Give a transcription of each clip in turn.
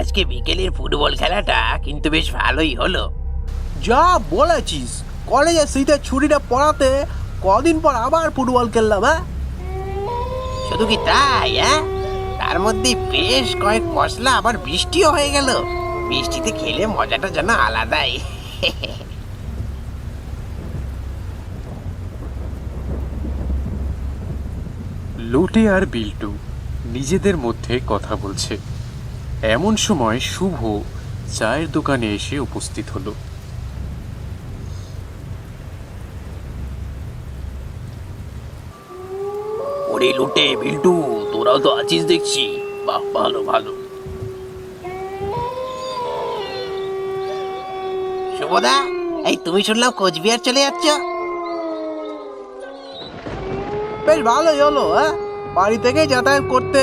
আজকে বিকেলের ফুটবল খেলাটা কিন্তু বেশ ভালোই হলো। যা বলেছিস, কলেজের শীতের ছুটিটা পড়াতে কদিন পর আবার ফুটবল খেললাম। হ্যাঁ, শুধু কি তাই? হ্যাঁ, তার মধ্যে বেশ কয়েক পশলা আবার বৃষ্টিও হয়ে গেল। বৃষ্টিতে খেলে মজাটা যেন আলাদাই। লোটে আর বিল্টু নিজেদের মধ্যে কথা বলছে। এমন সময় শুভ চায়ের দোকানে এসে উপস্থিত হলো। ওরে লুটে বিল্টু, তোরাও তো আছিস দেখছি। বাহ, ভালো ভালো। শুভদা, এই তুমি শুনলাম কোচবিহার চলে যাচ্ছ? বেশ ভালোই হলো। হ্যাঁ, বাড়ি থেকে যাতায়াত করতে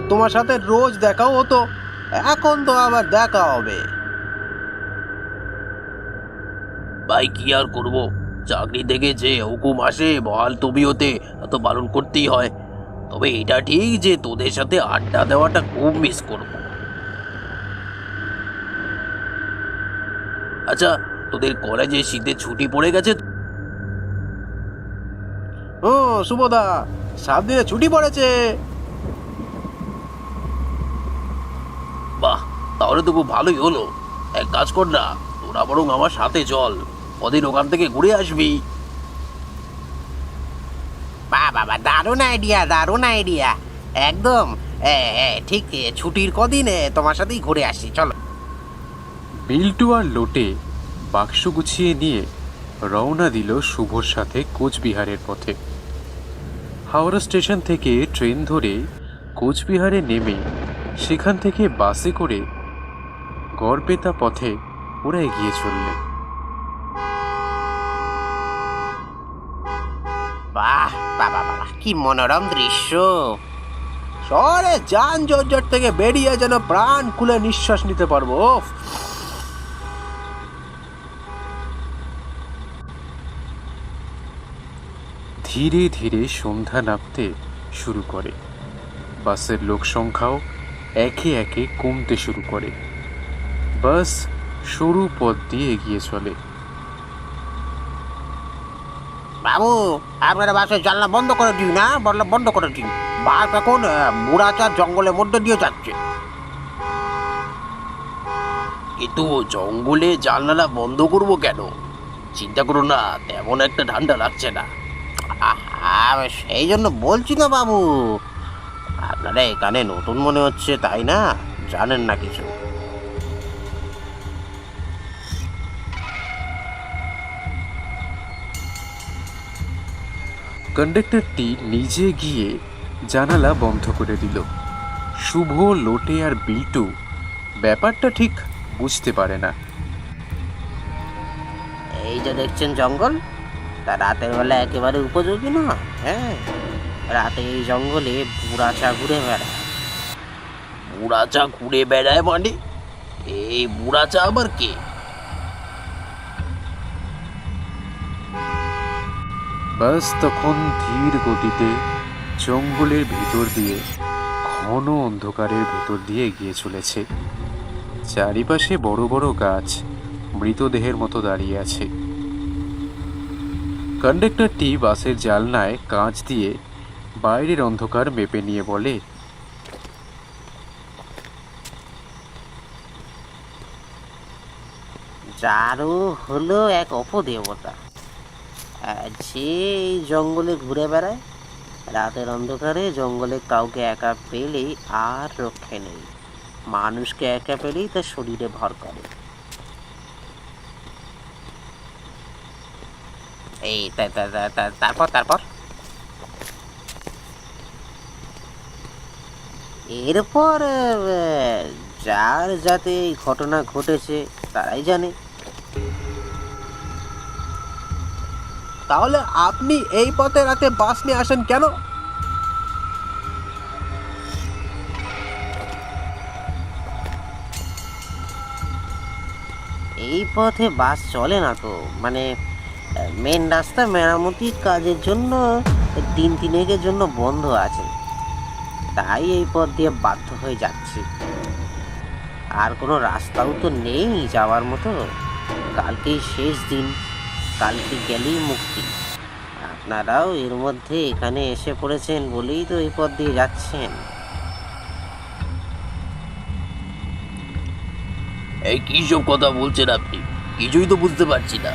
তোমার সাথে রোজ দেখাও হতো, এখন তো আবার দেখা হবে। ভাই কি আর করব, চাকরি থেকে যে হুকুম আসে বহাল তবিয়তে তো পালন করতেই হয়। তবে এটা ঠিক যে তোদের সাথে আড্ডা দেওয়াটা খুব মিস করব। আচ্ছা, তোদের কলেজে শীতের ছুটি পড়ে গেছে? ও শুভদা, 7 দিনের ছুটি পড়েছে। বাহ, তাহলে তো খুব ভালোই হলো। এক কাজ কর না, তোরা বরং আমার সাথে চল, ওদের ওখান থেকে ঘুরে আসবি। বাহ বাবা, দারুণ আইডিয়া, দারুণ আইডিয়া। একদম ঠিক, ছুটির কদিন তোমার সাথেই ঘুরে আসি, চলো। বিল্টু আর লোটে বাক্স গুছিয়ে নিয়ে রওনা দিল শুভর সাথে কোচবিহারের পথে। হাওড়া স্টেশন থেকে ট্রেন ধরে কোচবিহারে নেমে সেখান থেকে বাসে করে গড়বেতা পথে ওরা এগিয়ে চললে। বাহ বাবা বাবা, কি মনোরম দৃশ্য। শহরে যান জঞ্জট থেকে বেরিয়ে যেন প্রাণ খুলে নিঃশ্বাস নিতে পারবো। উফ। ধীরে ধীরে সন্ধ্যা নামতে শুরু করে। বাসের লোক সংখ্যাও একে একে কমতে শুরু করে। বাস সরু পথ দিয়ে এগিয়ে চলে। বাবু, আপনারা বাসের জানলা বন্ধ করে দিন, না বন্ধ করে দিন। বাস এখন বুড়াচার জঙ্গলের মধ্যে দিয়ে যাচ্ছে। কিন্তু জঙ্গলে জানলা বন্ধ করব কেন? চিন্তা করো না, তেমন একটা ঠান্ডা লাগছে না। সেই জন্য বলছি না বাবু, আপনারা এখানে নতুন মনে হচ্ছে, তাই না? জানেন না কিছু। কন্ডাক্টরটি নিজে গিয়ে জানালা বন্ধ করে দিল। শুভ, লোটে আর বিল্টু ব্যাপারটা ঠিক বুঝতে পারে না। এই যে দেখছেন জঙ্গল, তা রাতের বেলা একেবারে উপযোগী না। হ্যাঁ, রাতে এই জঙ্গলে বুড়াচা ঘুরে বেড়ায়। বুড়াচা ঘুরে বেড়ায় মানে? এই বুড়াচা আবার কে? বাস তখন ধীর গতিতে জঙ্গলের ভেতর দিয়ে, ঘন অন্ধকারের ভেতর দিয়ে এগিয়ে চলেছে। চারিপাশে বড় বড় গাছ মৃতদেহের মতো দাঁড়িয়ে আছে। কন্ডাক্টরটি বাসের জানলায় কাঁচ দিয়ে বাইরের অন্ধকার মেপে নিয়ে বলে, জারু হলো এক অপদেবতা, যে এই জঙ্গলে ঘুরে বেড়ায়। রাতের অন্ধকারে জঙ্গলে কাউকে একা পেলেই আর রক্ষে নেই। মানুষকে একা পেলেই তার শরীরে ভর করে। এই তারপর তারপর এরপর যার যাতে এই ঘটনা ঘটেছে তারাই জানে। তাহলে আপনি এই পথে রাতে বাস নিয়ে আসেন কেন? এই পথে বাস চলে না তো, মানে মেন রাস্তা মেরামতির কাজের জন্য 3 দিনের জন্য বন্ধ আছে, তাই এই পথ দিয়ে বাধ্য হয়ে যাচ্ছি। আর কোনো রাস্তাও তো নেই যাওয়ার মতো। কালকেই শেষ দিন, কালকে গেলেই মুক্তি। আপনারাও এর মধ্যে এখানে এসে পড়েছেন বলেই তো এই পথ দিয়ে যাচ্ছেন। এই কি সব কথা বলছেন আপনি? কিছুই তো বুঝতে পারছি না।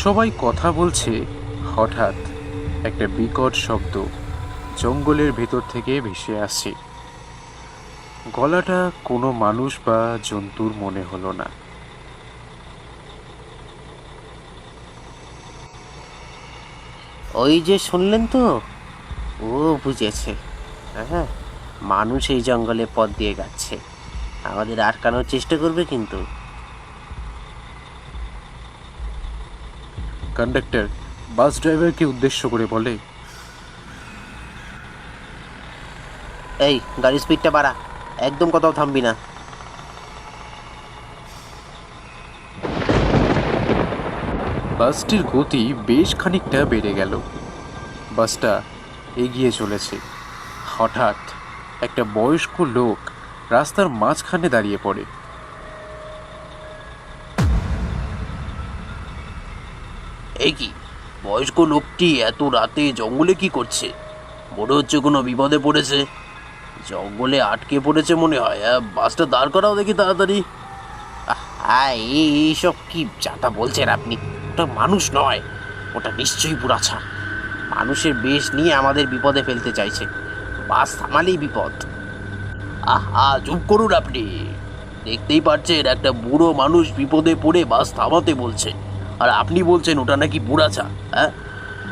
সবাই কথা বলছে, হঠাৎ একটা বিকট শব্দ জঙ্গলের ভেতর থেকে ভেসে আসছে। গলাটা কোনো মানুষ বা জন্তুর মনে হলো না। ওই যে শুনলেন তো, ও বুঝেছে। হ্যাঁ, মানুষ এই জঙ্গলে পথ দিয়ে যাচ্ছে, আমাদের আটকানোর চেষ্টা করবে কিন্তু। কন্ডাক্টর বাস ড্রাইভারকে উদ্দেশ্য করে বলে, এই গাড়ির স্পিডটা বাড়া, একদম কোথাও থামবি না। বাসটির গতি বেশ খানিকটা বেড়ে গেল। বাসটা এগিয়ে চলেছে। হঠাৎ একটা বয়স্ক লোক রাস্তার মাঝখানে দাঁড়িয়ে পড়ে। এই কি, বয়স্ক লোকটি এত রাতে জঙ্গলে কি করছে? মনে হচ্ছে কোনো বিপদে পড়েছে, জঙ্গলে আটকে পড়েছে মনে হয়। বাসটা দাঁড় করাও দেখি তাড়াতাড়ি। হ্যাঁ, এইসব কি যাতা বলছেন আপনি? ওটা মানুষ নয়, ওটা নিশ্চয়ই বুড়াছা। মানুষের বেশ নিয়ে আমাদের বিপদে ফেলতে চাইছে, বাস থামালেই বিপদ। আহা, চুপ করুন আপনি। দেখতেই পাচ্ছেন একটা বুড়ো মানুষ বিপদে পড়ে বাস থামাতে বলছে, আর আপনি বলছেন ওটা নাকি বুড়াচা। হ্যাঁ,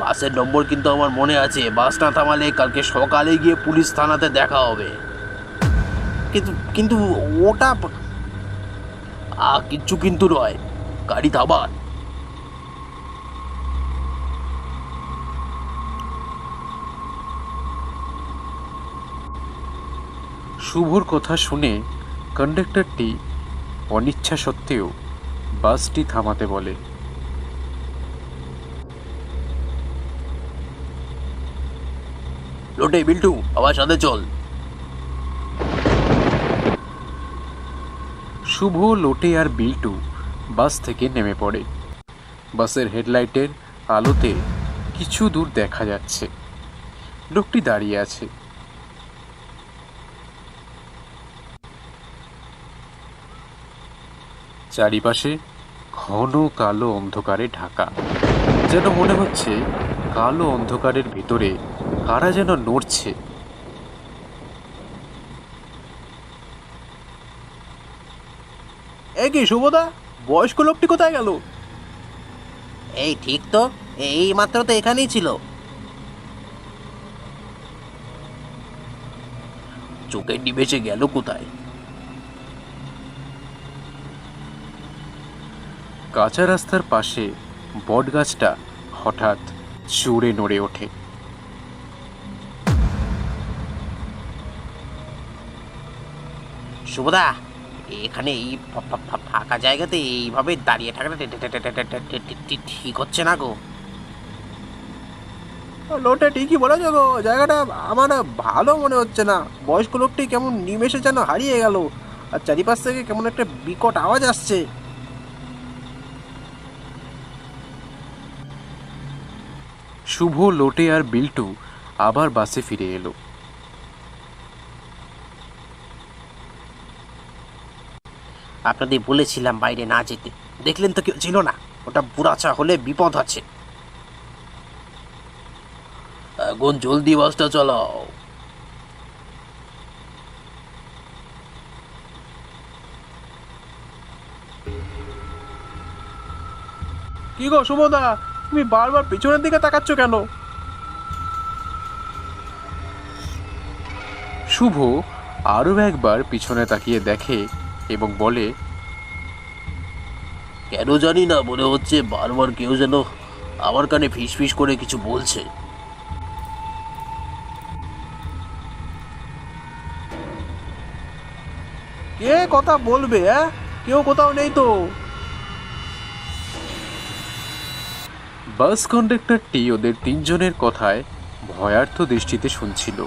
বাসের নম্বর কিন্তু আমার মনে আছে। বাস না থামালে কালকে সকালে গিয়ে পুলিশ থানাতে দেখা হবে। কিন্তু কিন্তু ওটা কিচ্ছু কিন্তু নয়, গাড়ি থামান। শুভর কথা শুনে কন্ডাক্টরটি অনিচ্ছা সত্ত্বেও বাসটি থামাতে বলে। লোটে, বিল্টু, আমার সাথে চল। শুভ, লোটে আর বিল্টু বাস থেকে নেমে পড়ে। বাসের হেডলাইটের আলোতে কিছু দূর দেখা যাচ্ছে লোকটি দাঁড়িয়ে আছে। চারিপাশে ঘন কালো অন্ধকারে ঢাকা, যেন মনে হচ্ছে কালো অন্ধকারের ভিতরে কারা যেন নড়ছে। এ কি শুভদা, বয়স্ক লোকটি কোথায় গেল? এই ঠিক তো, এই মাত্র তো এখানেই ছিল। চোখের নিমেষে গেল কোথায়? কাঁচা রাস্তার পাশে বটগাছটা হঠাৎ জোরে নড়ে ওঠে। শুভদা, এখানে এই ফাঁকা জায়গাতে এইভাবে দাঁড়িয়ে থাকাটা ঠিক হচ্ছে না গো। লোকটা ঠিকই বলেছে গো, জায়গাটা আমার ভালো মনে হচ্ছে না। বয়স্ক লোকটি কেমন নিমেষে যেন হারিয়ে গেল, আর চারিপাশ থেকে কেমন একটা বিকট আওয়াজ আসছে। শুভ, লোটে আর বিল্টু আবার বাসে ফিরে এলো। আপনাদের বলেছিলাম বাইরে না যেতে, দেখলেন তো কেউ ছিল না। ওটা বুড়াচা হলে বিপদ আছে। এখন জলদি বাসটা চালাও। কি গো শুভদা, তুমি বারবার পিছনের দিকে তাকাচ্ছ কেন? শুভ আরও একবার পিছনে তাকিয়ে দেখে এবং বলে, কেন জানি না, মনে হচ্ছে বারবার কেউ যেন আমার কানে ফিস ফিস করে কিছু বলছে। কে কথা বলবে? কেউ কোথাও নেই তো। বাস কন্ডাক্টরটি ওদের তিনজনের কথায় ভয়ার্থ দৃষ্টিতে শুনছিল,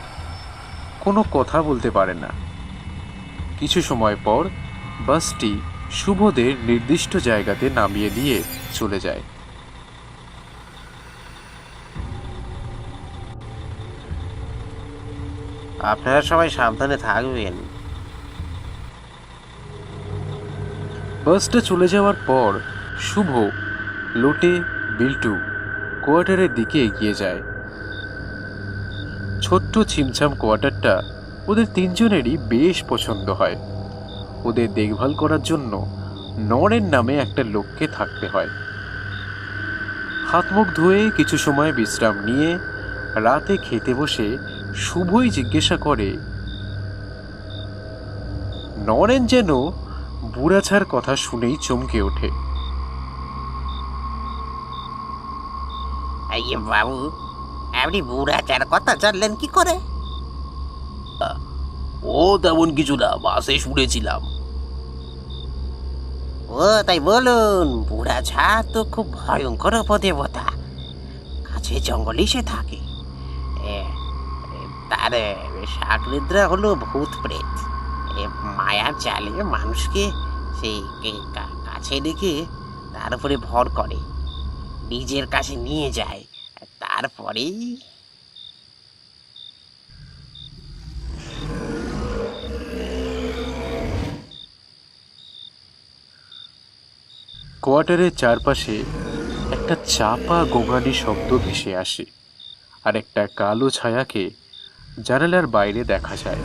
কোনো কথা বলতে পারে না। কিছু সময় পর বাসটি শুভদের নির্দিষ্ট জায়গাতে নামিয়ে দিয়ে চলে যায়। আপনারা সবাই সাবধানে থাকবেন। বাসটা চলে যাওয়ার পর শুভ, লোটে, বিল্টু কোয়ার্টারের দিকে এগিয়ে যায়। ছোট্ট ছিমছাম কোয়ার্টারটা ওদের তিনজনেরই বেশ পছন্দ হয়। ওদের দেখভাল করার জন্য নরেন নামে একটা লোককে থাকতে হয়। হাত মুখ ধুয়ে কিছু সময় বিশ্রাম নিয়ে রাতে খেতে বসে শুভই জিজ্ঞাসা করে, নরেন যেন বুড়াছার কথা শুনেই চমকে ওঠে। এই বাবু, আপনি বুড়া চার কথা জানলেন কি করে? ও তেমন কিছু না, বাসে শুনেছিলাম। ও তাই বলুন, বুড়া ঝা তো খুব ভয়ঙ্কর অপদেবতা, কাছে জঙ্গলে সে থাকে। তার শাকরিদ্রা হলো ভূত প্রেত। মায়ার জালে মানুষকে সেই কাছে ডেকে তার উপরে ভর করে, নিজের কাছে নিয়ে যায়, তারপরেই কোয়ার্টারের চারপাশে একটা চাপা গোঙানি শব্দ ভেসে আসে, আর একটা কালো ছায়াকে জানালার বাইরে দেখা যায়।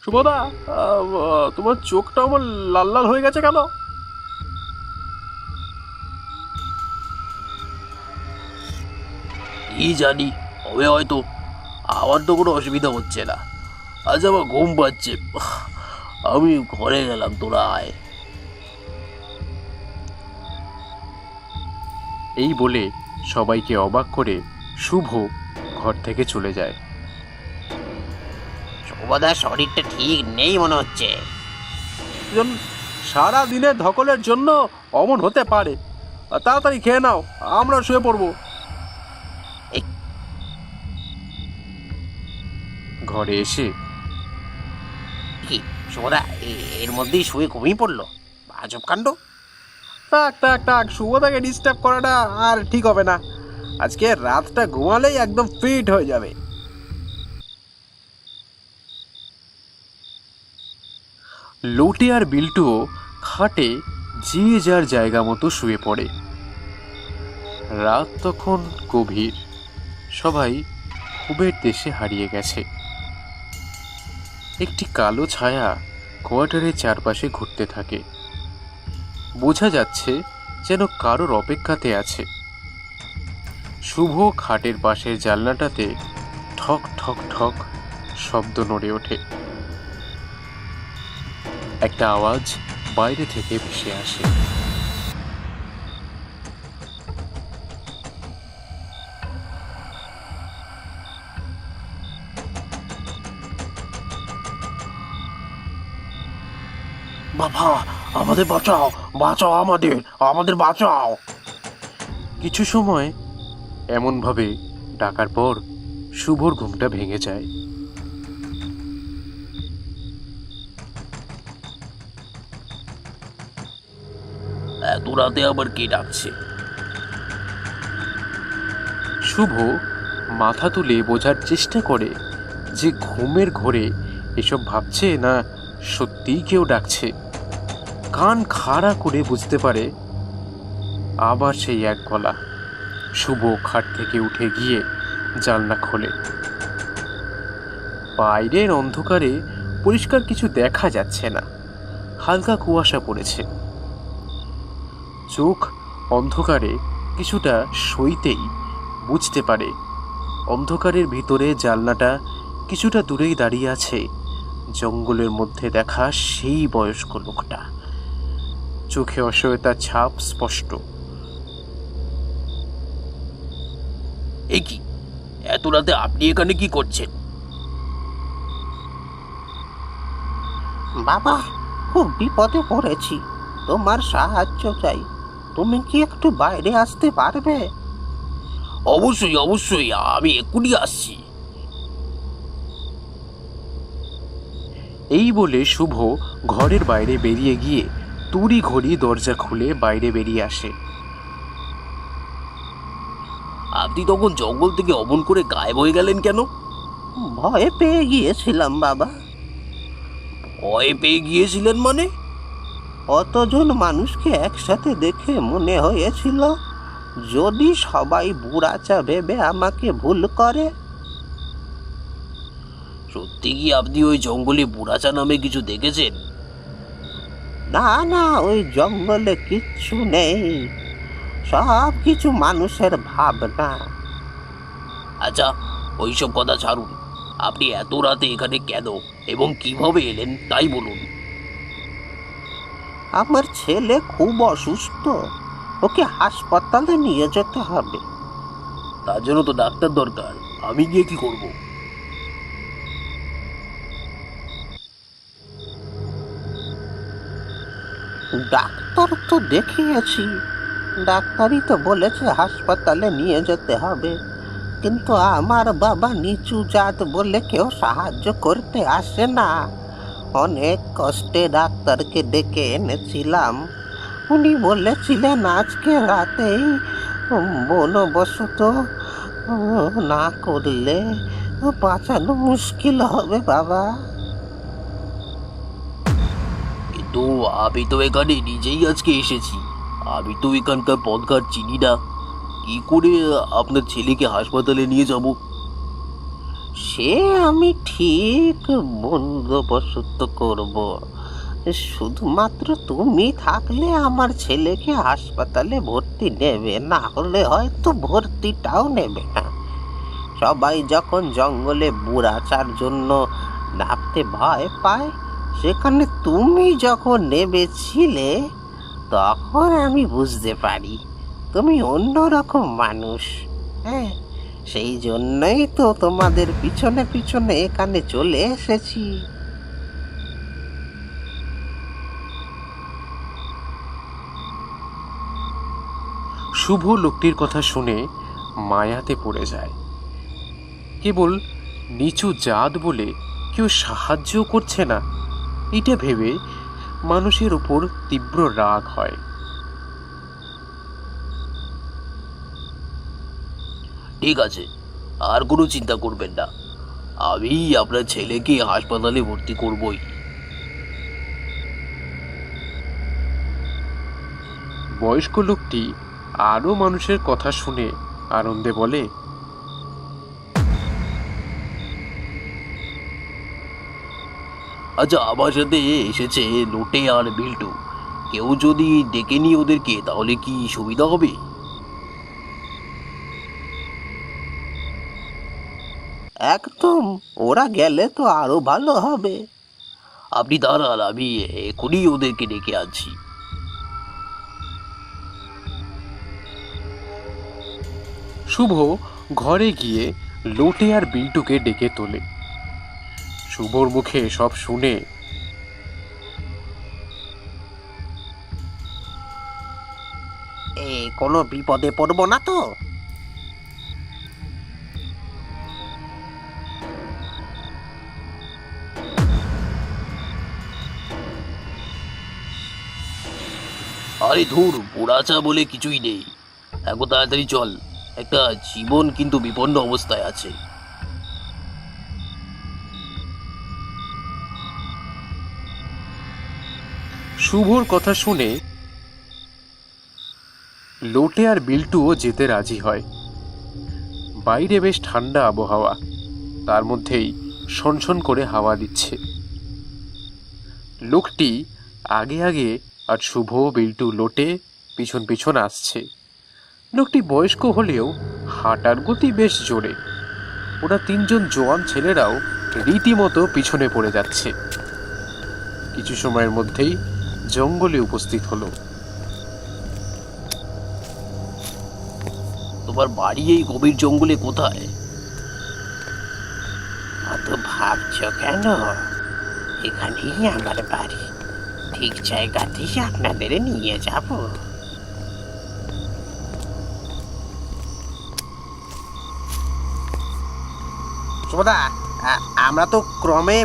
শুভদা, তোমার চোখটা আমার লাল লাল হয়ে গেছে কেন? কি জানি, হবে হয়তো। আমার তো কোনো অসুবিধা হচ্ছে না। আজ আমার ঘুম পাচ্ছে, আমি ঘরে গেলাম, তোরা আয়। এই বলে সবাইকে অবাক করে শুভ ঘর থেকে চলে যায়। শুভদার শরীরটা ঠিক নেই মনে হচ্ছে। সারা দিনের ধকলের জন্য অমন হতে পারে। তাড়াতাড়ি খেয়ে নাও, আমরা শুয়ে পড়বো। ঘরে এসে কি শুভদা এর মধ্যেই শুয়ে ঘুমিয়ে পড়লো? আজব কাণ্ড। থাক থাক থাক, শুভদাকে ডিস্টার্ব করাটা আর ঠিক হবে না। আজকে রাতটা ঘুমালেই একদম ফিট হয়ে যাবে। লোটে আর বিল্টুও খাটে যে যার জায়গা মতো শুয়ে পড়ে। রাত তখন গভীর, সবাই ঘুমের দেশে হারিয়ে গেছে। একটি কালো ছায়া কোয়ার্টারের চারপাশে ঘুরতে থাকে। বোঝা যাচ্ছে যেন কারোর অপেক্ষাতে আছে। শুভ খাটের পাশের জানলাটাতে ঠক ঠক ঠক শব্দ নড়ে ওঠে। একটা আওয়াজ বাইরে থেকে ভেসে আসে। বাবা, আমাদের বাঁচাও, বাঁচাও, আমাদের আমাদের বাঁচাও। কিছু সময় এমনভাবে ডাকার পর শুভর ঘুমটা ভেঙে যায়। এত রাতে আবার কে ডাকছে? শুভ মাথা তুলে বোঝার চেষ্টা করে যে ঘুমের ঘোরে এসব ভাবছে না সত্যিই কেউ ডাকছে। কান খাড়া করে বুঝতে পারে আবার সেই এক গলা। শুভ খাট থেকে উঠে গিয়ে জানলা খোলে। বাইরের অন্ধকারে পরিষ্কার কিছু দেখা যাচ্ছে না, হালকা কুয়াশা পড়েছে। চোখ অন্ধকারে কিছুটা সইতেই বুঝতে পারে অন্ধকারের ভিতরে জানলাটা কিছুটা দূরেই দাঁড়িয়ে আছে জঙ্গলের মধ্যে দেখা সেই বয়স্ক লোকটা। চোখে অসহায়তার ছাপ স্পষ্ট। এ কি, এত রাতে আপনি এখানে কি করছেন? বাবা, খুব বিপদে পড়েছি, তোমার সাহায্য চাই। তুমি কি একটু বাইরে আসতে পারবে? অবশ্যই অবশ্যই, আমি এক্ষুনি আসছি। এই বলে শুভ ঘরের বাইরে বেরিয়ে গিয়ে তড়ি ঘড়ি দরজা খুলে বাইরে বেরিয়ে আসে। আপনি তখন জঙ্গল থেকে অমন করে গায়েব হয়ে গেলেন কেন? ভয় পেয়ে গিয়েছিলাম বাবা। ভয় পেয়ে গিয়েছিলেন মানে? অতজন মানুষকে একসাথে দেখে মনে হয়েছিল যদি সবাই বুড়াচা ভেবে আমাকে ভুল করে। সত্যি কি আপনি ওই জঙ্গলে বুড়াচা নামে কিছু দেখেছেন? না না, ওই জঙ্গলে কিচ্ছু নেই, সব কিছু মানুষের ভাবনা। আচ্ছা, ওইসব কথা ছাড়ুন। আপনি এত রাতে এখানে কেন এবং কিভাবে এলেন তাই বলুন। আমার ছেলে খুব অসুস্থ, ওকে হাসপাতালে নিয়ে যেতে হবে। তার জন্য তো ডাক্তার দরকার, আমি গিয়ে কি করব? ডাক্তার তো দেখিয়েছি, ডাক্তারই তো বলেছে হাসপাতালে নিয়ে যেতে হবে, কিন্তু আমার বাবা নিচু জাত বলে কেউ সাহায্য করতে আসে না। অনেক কষ্টে ডাক্তারকে ডেকে এনেছিলাম, উনি বলেছিলেন আজকে রাতেই বনবসত না করলে বাঁচানো মুশকিল হবে বাবা। কিন্তু আমি তো এখানে নিজেই আজকে এসেছি, আমি তো এখানকার পথঘাট চিনি না, কি করে আপনার ছেলেকে হাসপাতালে নিয়ে যাব? সে আমি ঠিক বন্দোবস্ত করব, শুধুমাত্র তুমি থাকলে আমার ছেলেকে হাসপাতালে ভর্তি নেবে, না হলে হয়তো ভর্তিটাও নেবে না। সবাই যখন জঙ্গলে বুড়াচার জন্য নামতে ভয় পায়, সেখানে তুমি যখন নেমেছিলে তখন আমি বুঝতে পারি তুমি অন্যরকম মানুষ। হ্যাঁ, সেই জন্যই তো তোমাদের পিছনে পিছনে এখানে চলে এসেছি। শুভ লোকটির কথা শুনে মায়াতে পড়ে যায়। কেবল নিচু জাত বলে কেউ সাহায্য করছে না, এটা ভেবে মানুষের উপর তীব্র রাগ হয়। ঠিক আছে, আর কোনো চিন্তা করবেন না, আমি আপনার ছেলেকে হাসপাতালে ভর্তি করবই। বয়স্ক লোকটি আরও মানুষের কথা শুনে আনন্দে বলে, আচ্ছা, আমার সাথে এসেছে লোটে আর বিল্টু, কেউ যদি ডেকে নিই ওদেরকে তাহলে কি সুবিধা হবে? একদম, ওরা গেলে তো আরো ভালো হবে। আপনি দাঁড়ান, আমি এখনই ওদেরকে ডেকে আনছি। শুভ ঘরে গিয়ে লোটে আর বিল্টুকে ডেকে তোলে। শুভর মুখে সব শুনে কোনো বিপদে পড়বো না তো? আরে ধুর, পোড়াচা বলে কিছুই নেই, এখন তাড়াতাড়ি চল, একটা জীবন কিন্তু বিপন্ন অবস্থায় আছে। শুভর কথা শুনে লোটে আর বিল্টুও যেতে রাজি হয়। বাইরে বেশ ঠান্ডা আবহাওয়া, তার মধ্যেই সনসন করে হাওয়া দিচ্ছে। লোকটি আগে আগে আর শুভ বিল্টু লোটে পিছন পিছন আসছে। লোকটি বয়স্ক হলেও হাঁটার গতি বেশ জোরে। ওরা তিনজন জোয়ান ছেলেরাও রীতিমতো পিছনে পড়ে যাচ্ছে। কিছু সময়ের মধ্যেই জঙ্গলে উপস্থিত হলো। তোমার বাড়ি এই গভীর জঙ্গলে কোথায়? অত ভাবছো কেন? এখানেই আমার বাড়ি, ঠিক জায়গাতেই আপনাদের নিয়ে যাব। সুভদা, আমরা তো ক্রমে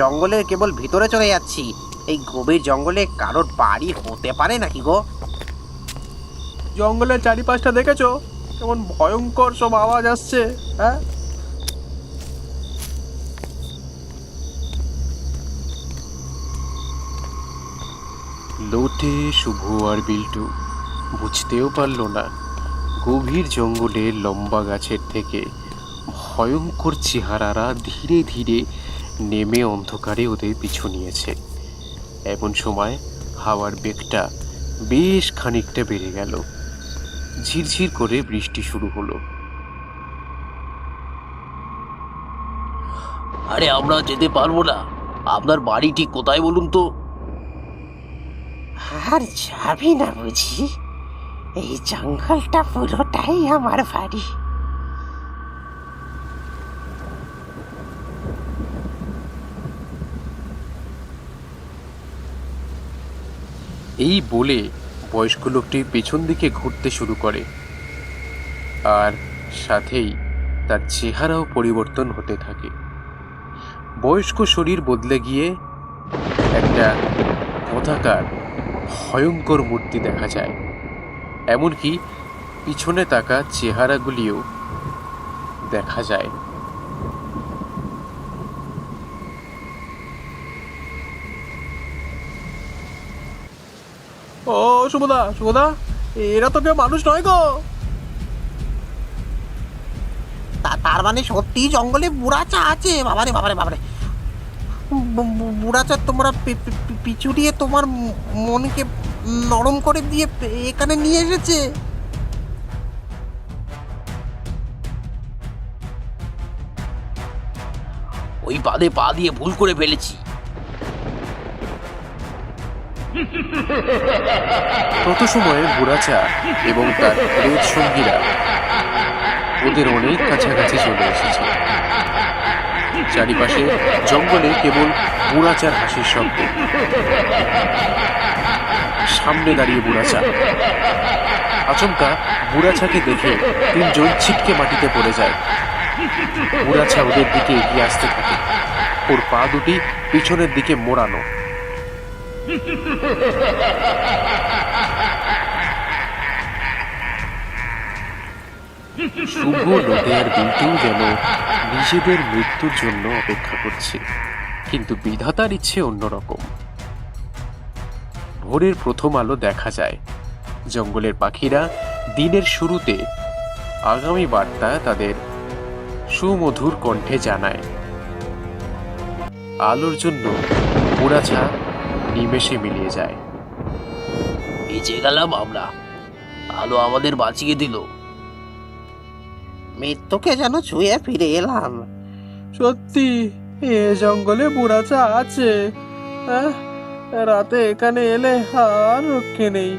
জঙ্গলের কেবল ভিতরে চলে যাচ্ছি। এই গভীর জঙ্গলে কারোর বাড়ি হতে পারে নাকি গো? জঙ্গলের চারিপাশটা দেখেছো কেমন ভয়ঙ্কর সব আওয়াজ আসছে? হ্যাঁ, লোটে, শুভ আর বিল্টু বুঝতেও পারল না গভীর জঙ্গলে লম্বা গাছের থেকে ভয়ঙ্কর চেহারারা ধীরে ধীরে নেমে অন্ধকারে ওদের পিছু নিয়েছে। এমন সময় হাওয়ার বেগটা বেশ খানিকটা বেড়ে গেল। ঝিরঝির করে বৃষ্টি শুরু হলো। আরে আমরা যেতে পারবো না। আপনার বাড়ি ঠিক কোথায় বলুন তো? আর যাবি না বুঝি? এই জঙ্গলটা পুরোটাই আমার বাড়ি। এই বলে বয়স্ক লোকটি পেছন দিকে ঘুরতে শুরু করে, আর সাথেই তার চেহারাও পরিবর্তন হতে থাকে। বয়স্ক শরীর বদলে গিয়ে একটা পতাকার ভয়ঙ্কর মূর্তি দেখা যায়। এমনকি পিছনে তাকা চেহারাগুলিও দেখা যায়। ও শুভদা, শুভদা, এরা তো কেউ মানুষ নয় গো। তার মানে সত্যি জঙ্গলে বুড়াচা আছে? বাবারে বাবারে বাবারে! বুড়াচা তোমরা পিছু দিয়ে তোমার মনকে নরম করে দিয়ে এখানে নিয়ে এসেছে। ওই বাদে পা দিয়ে ভুল করে ফেলেছি। তত সময়ে বুড়াচা এবং তার প্রেত সঙ্গীরা ওদের অনেক কাছাকাছি চলে এসেছে। চারিপাশে জঙ্গলে কেবল বুড়াচার হাসির শব্দ। সামনে দাঁড়িয়ে বুড়াচা। আচমকা বুড়াচাকে দেখে তিনজন ছিটকে মাটিতে পড়ে যায়। বুড়াচা ওদের দিকে এগিয়ে আসতে থাকে, ওর পা দুটি পিছনের দিকে মোড়ানো। শুভ, লোটে আর বিল্টু যেন নিজেদের মৃত্যুর জন্য অপেক্ষা করছে, কিন্তু বিধাতার ইচ্ছে অন্যরকম। ভোরের প্রথম আলো দেখা যায়। জঙ্গলের পাখিরা দিনের শুরুতে আগামী বার্তা তাদের সুমধুর কণ্ঠে জানায়। আলোর জন্য বুড়াচা নিমেষে মিলিয়ে যায়। বেঁচে গেলাম আমরা। আলো আমাদের বাঁচিয়ে দিল। মৃত্যুকে যেন ছুঁয়ে ফিরে এলাম। সত্যি এ জঙ্গলে বুড়াচা আছে। রাতে এখানে এলে আর রক্ষে নেই।